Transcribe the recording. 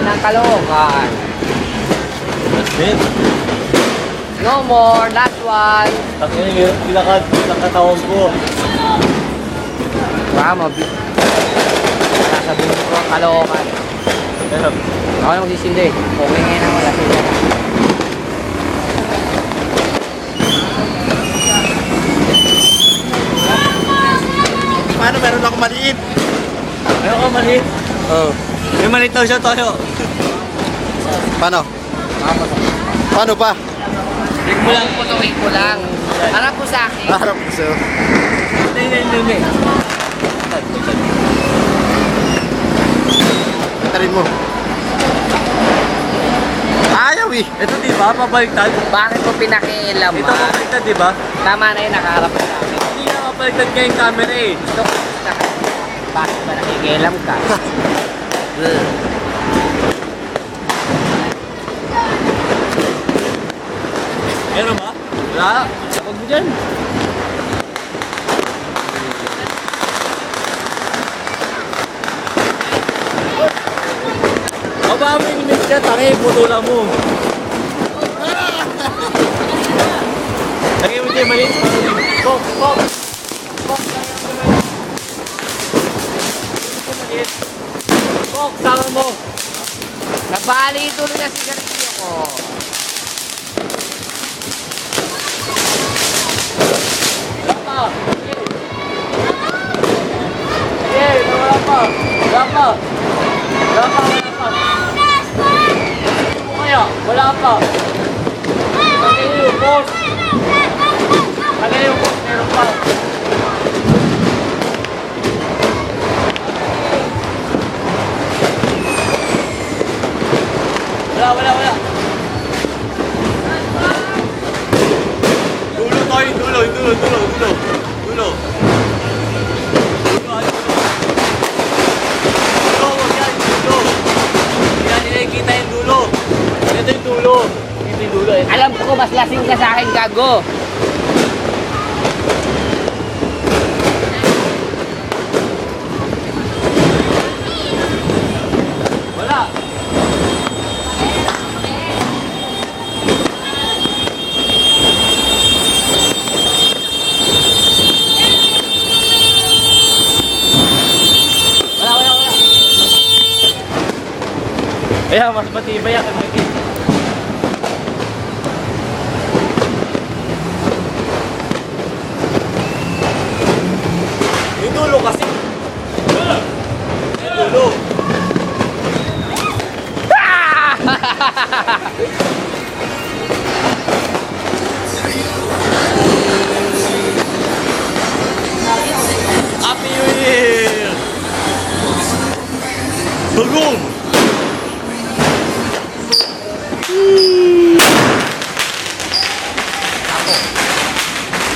ng Caloocan. That's it. No more, last one. Takina yung pinakatawag ko. Baka sasabihin ko ang Caloocan. Pero, Ako yung magsisindi. Okay ngayon ang wala sila. Paano meron ako maliit? ayaw ka maliit. Oo. May maliit daw siya tayo. Paano? Paano pa? Wig mo lang, putuwig ko lang. Harap po sa akin. Harap ko sa'yo. Hindi. Katarin mo. Ayaw eh. Ito di ba? Pabaliktad. Bakit mo pinakialam? Ito pabaliktad di ba? Tama na yun, nakaharap po sa akin. Hindi nga mabaliktad kayo yung camera eh. Ito ko sa akin. Bakit ba nakikialam ka? Meron ba? Wala. Huwag mo dyan. Baba mo yung image niya, tangi, putulan mo. Lagay mo dyan, maliit. Pok. Pok, sama mo. Nabali ito na sigarilyo ko. Lapa. Sige, wala pa. Lapa. Ano kaya? Wala pa. Lagay yung post. Meron pa. Wala. Dulo tayo, dulo. Dulo, wag yan, dulo. Hindi natin nakikita yung dulo. Ito yung dulo. Ito yung dulo. Alam ko, mas lasing ka sa akin, gago. Wala. Wala. Kaya mas matibay yan kung nakikita. Yung dulo kasi. Yung dulo.